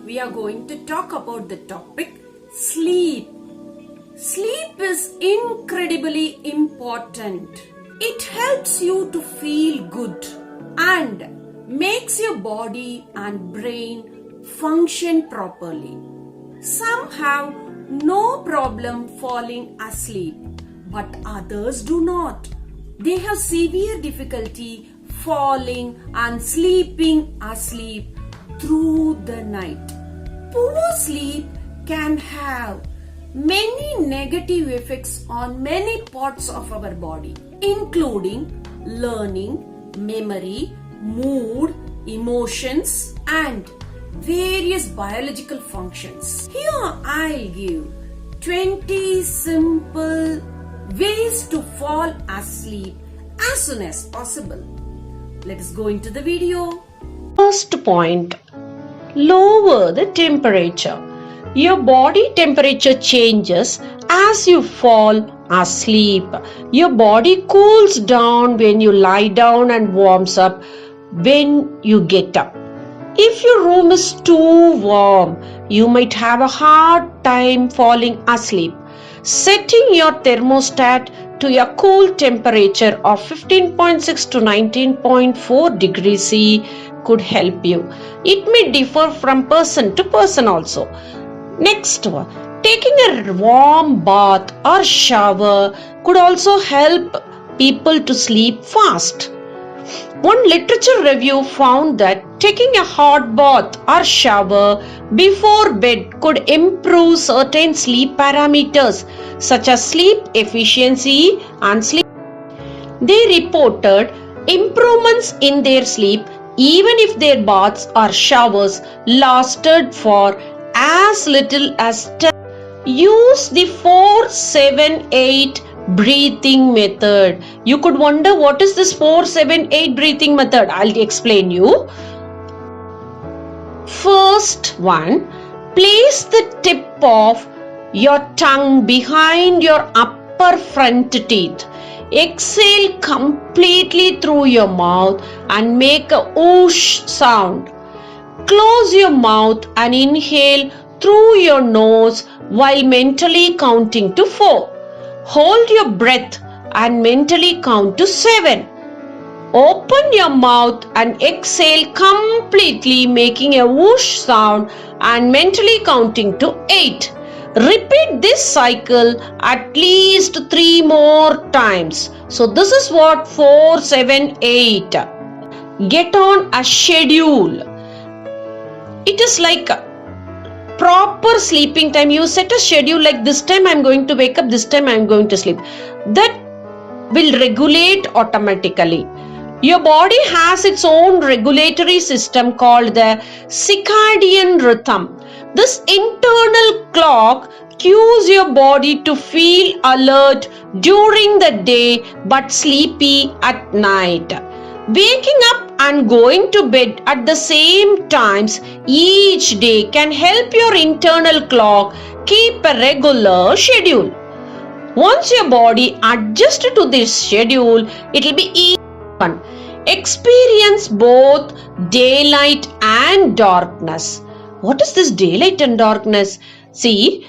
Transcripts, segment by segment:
we are going to talk about the topic sleep. Sleep is incredibly important. It helps you to feel good and makes your body and brain function properly. Some have no problem falling asleep, but others do not. They have severe difficulty falling and sleeping asleep through the night. Poor sleep can have many negative effects on many parts of our body, including learning, memory, mood, emotions, and various biological functions. Here I'll give 20 simple ways to fall asleep as soon as possible. Let us go into the video. First point, lower the temperature. Your body temperature changes as you fall asleep. Your body cools down when you lie down and warms up when you get up. If your room is too warm, you might have a hard time falling asleep. Setting your thermostat to a cool temperature of 15.6 to 19.4 degrees C could help you. It may differ from person to person also. Next one, taking a warm bath or shower could also help people to sleep fast. One literature review found that taking a hot bath or shower before bed could improve certain sleep parameters such as sleep efficiency and sleep. They reported improvements in their sleep even if their baths or showers lasted for as little as 10. Use the 4-7-8 breathing method. You could wonder what is this 4-7-8 breathing method. I'll explain you. First one, place the tip of your tongue behind your upper front teeth. Exhale completely through your mouth and make a whoosh sound. Close your mouth and inhale through your nose while mentally counting to 4. Hold your breath and mentally count to 7. Open your mouth and exhale completely, making a whoosh sound and mentally counting to 8. Repeat this cycle at least 3 more times. So this is what 4-7-8. Get on a schedule. It is like proper sleeping time. You set a schedule like this time I am going to wake up, this time I am going to sleep. That will regulate automatically. Your body has its own regulatory system called the circadian rhythm. This internal clock cues your body to feel alert during the day but sleepy at night. Waking up and going to bed at the same times each day can help your internal clock keep a regular schedule. Once your body adjusts to this schedule, it will be easy. Experience both daylight and darkness. What is this daylight and darkness? See,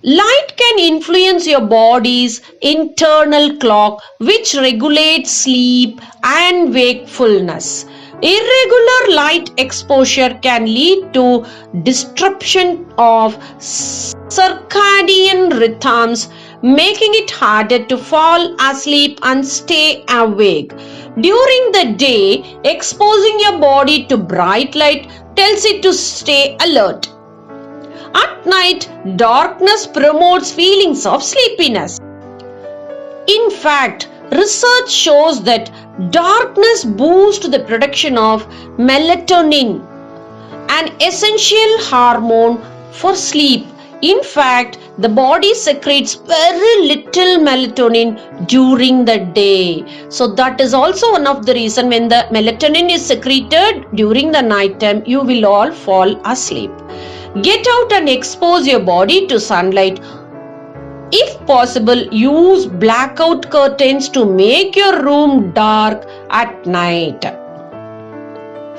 light can influence your body's internal clock, which regulates sleep and wakefulness. Irregular light exposure can lead to disruption of circadian rhythms, making it harder to fall asleep and stay awake. During the day, exposing your body to bright light tells it to stay alert. At night, darkness promotes feelings of sleepiness. In fact, research shows that darkness boosts the production of melatonin, an essential hormone for sleep. In fact, the body secretes very little melatonin during the day. So that is also one of the reasons when the melatonin is secreted during the night time, you will all fall asleep. Get out and expose your body to sunlight. If possible, use blackout curtains to make your room dark at night.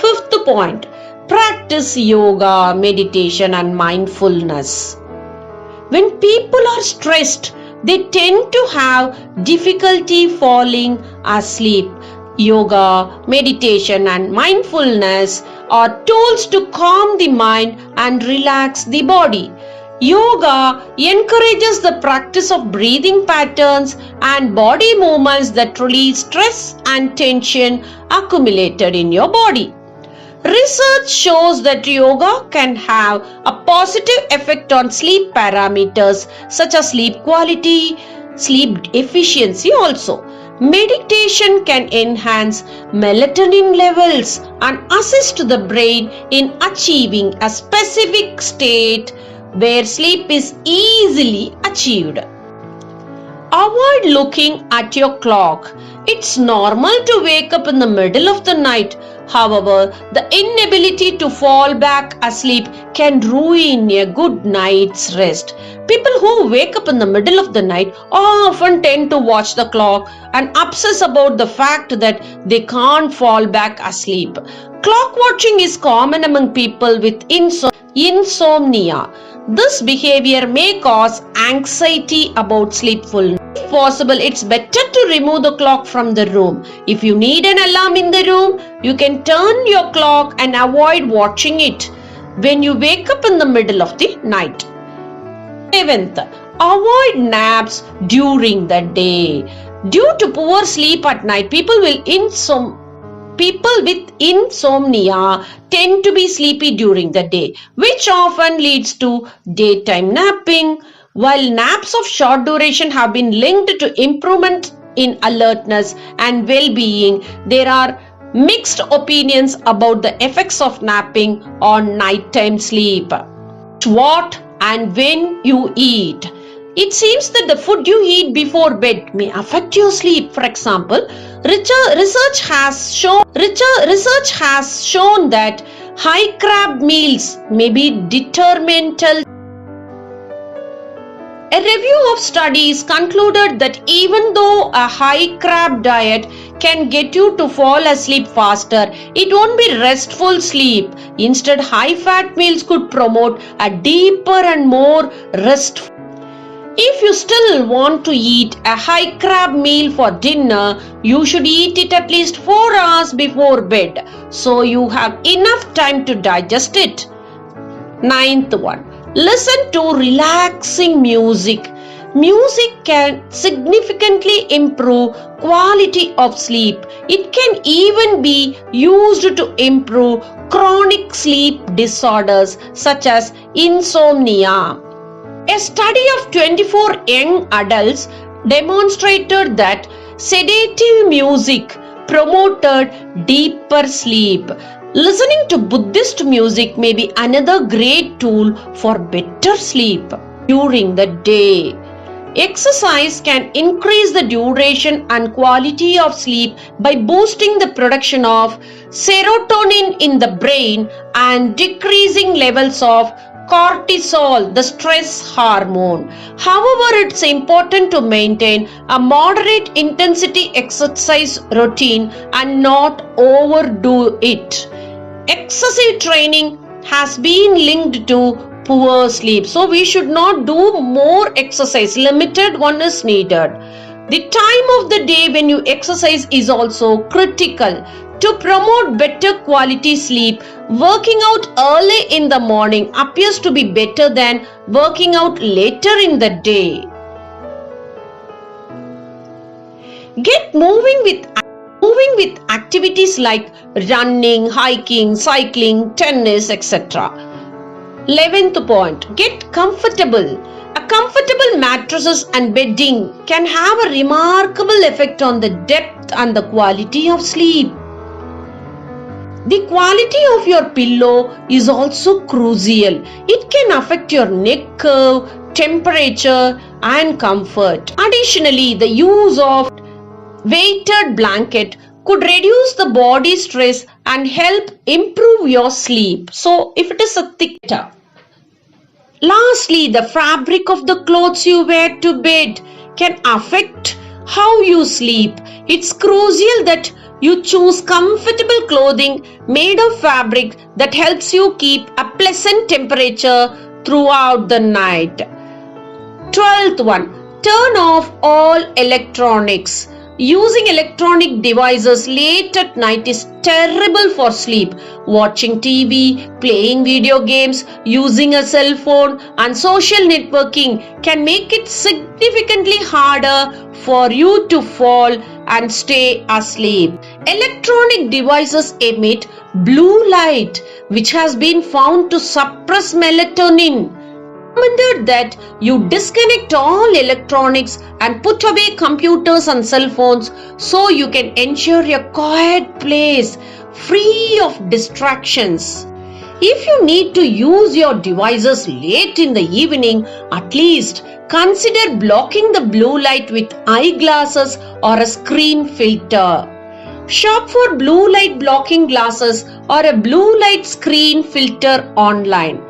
Fifth point, practice yoga, meditation, and mindfulness. When people are stressed, they tend to have difficulty falling asleep. Yoga, meditation, and mindfulness are tools to calm the mind and relax the body. Yoga encourages the practice of breathing patterns and body movements that release stress and tension accumulated in your body. Research shows that yoga can have a positive effect on sleep parameters such as sleep quality, sleep efficiency also. Meditation can enhance melatonin levels and assist the brain in achieving a specific state where sleep is easily achieved. Avoid looking at your clock. It's normal to wake up in the middle of the night. However, the inability to fall back asleep can ruin a good night's rest. People who wake up in the middle of the night often tend to watch the clock and obsess about the fact that they can't fall back asleep. Clock watching is common among people with insomnia. This behavior may cause anxiety about sleepfulness. If possible, it's better to remove the clock from the room. If you need an alarm in the room, you can turn your clock and avoid watching it when you wake up in the middle of the night. 7th, avoid naps during the day. Due to poor sleep at night, people with insomnia tend to be sleepy during the day, which often leads to daytime napping. While naps of short duration have been linked to improvement in alertness and well-being, there are mixed opinions about the effects of napping on nighttime sleep. What and when you eat. It seems that the food you eat before bed may affect your sleep. For example, research has shown that high carb meals may be detrimental. A review of studies concluded that even though a high carb diet can get you to fall asleep faster, it won't be restful sleep. Instead, high fat meals could promote a deeper and more restful. If you still want to eat a high carb meal for dinner, you should eat it at least 4 hours before bed, so you have enough time to digest it. 9th one, listen to relaxing music. Music can significantly improve quality of sleep. It can even be used to improve chronic sleep disorders such as insomnia. A study of 24 young adults demonstrated that sedative music promoted deeper sleep. Listening to Buddhist music may be another great tool for better sleep during the day. Exercise can increase the duration and quality of sleep by boosting the production of serotonin in the brain and decreasing levels of cortisol, the stress hormone. However, it's important to maintain a moderate intensity exercise routine and not overdo it. Excessive training has been linked to poor sleep, so we should not do more exercise. Limited one is needed. The time of the day when you exercise is also critical. To promote better quality sleep, working out early in the morning appears to be better than working out later in the day. Get moving with activities like running, hiking, cycling, tennis, etc. 11th point, get comfortable. A comfortable mattresses and bedding can have a remarkable effect on the depth and the quality of sleep. The quality of your pillow is also crucial. It can affect your neck curve, temperature, and comfort. Additionally, the use of weighted blanket could reduce the body stress and help improve your sleep. So, if it is a thicker. Lastly, the fabric of the clothes you wear to bed can affect how you sleep. It's crucial that you choose comfortable clothing made of fabric that helps you keep a pleasant temperature throughout the night. 12th one, turn off all electronics. Using electronic devices late at night is terrible for sleep. Watching TV, playing video games, using a cell phone, and social networking can make it significantly harder for you to fall and stay asleep. Electronic devices emit blue light, which has been found to suppress melatonin. Recommended that you disconnect all electronics and put away computers and cell phones so you can ensure a quiet place free of distractions. If you need to use your devices late in the evening, at least consider blocking the blue light with eyeglasses or a screen filter. Shop for blue light blocking glasses or a blue light screen filter online.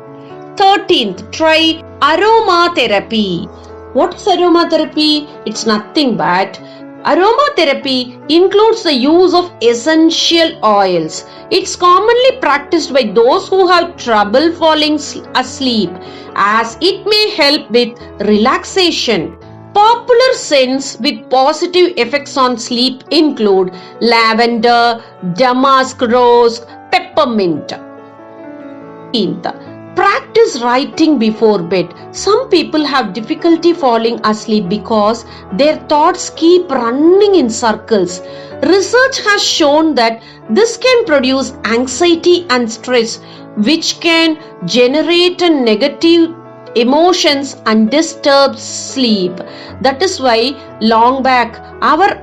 13th, try aromatherapy. What is aromatherapy? It's nothing but aromatherapy includes the use of essential oils. It's commonly practiced by those who have trouble falling asleep, as it may help with relaxation. Popular scents with positive effects on sleep include lavender, damask rose, peppermint. 15th, practice writing before bed. Some people have difficulty falling asleep because their thoughts keep running in circles. Research has shown that this can produce anxiety and stress, which can generate negative emotions and disturb sleep. That is why long back our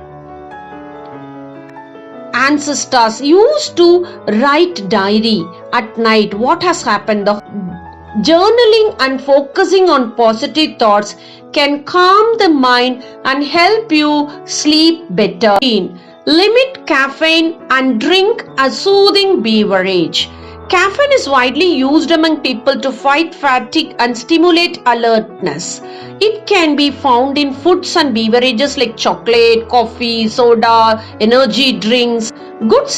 ancestors used to write diary at night what has happened. The journaling and focusing on positive thoughts can calm the mind and help you sleep better. Limit caffeine and drink a soothing beverage. Caffeine is widely used among people to fight fatigue and stimulate alertness. It can be found in foods and beverages like chocolate, coffee, soda, energy drinks. Good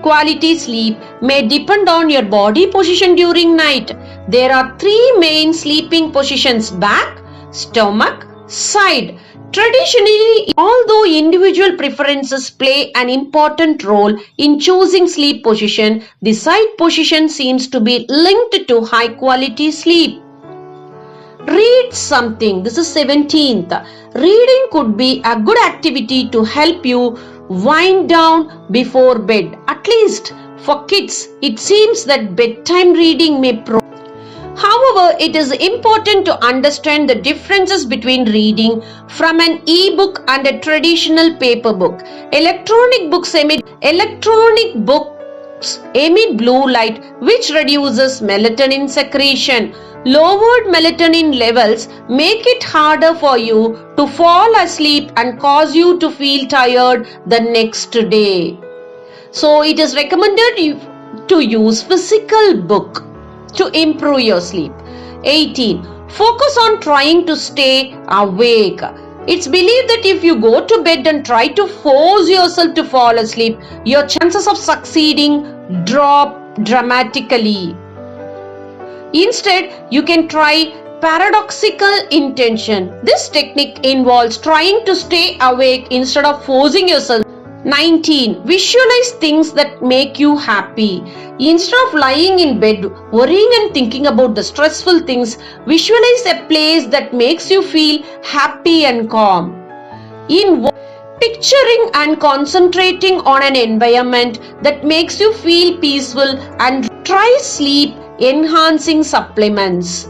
quality sleep may depend on your body position during night. There are three main sleeping positions: back, stomach, side. Traditionally, although individual preferences play an important role in choosing sleep position, the side position seems to be linked to high quality sleep. Read something. This is 17th. Reading could be a good activity to help you wind down before bed. At least for kids, it seems that bedtime reading may However, it is important to understand the differences between reading from an e-book and a traditional paper book. Electronic books emit blue light, which reduces melatonin secretion. Lowered melatonin levels make it harder for you to fall asleep and cause you to feel tired the next day. So it is recommended to use physical book to improve your sleep. 18. Focus on trying to stay awake. It's believed that if you go to bed and try to force yourself to fall asleep, your chances of succeeding drop dramatically. Instead, you can try paradoxical intention. This technique involves trying to stay awake instead of forcing yourself. 19. Visualize things that make you happy. Instead of lying in bed, worrying and thinking about the stressful things, visualize a place that makes you feel happy and calm. Picturing and concentrating on an environment that makes you feel peaceful, and try sleep enhancing supplements.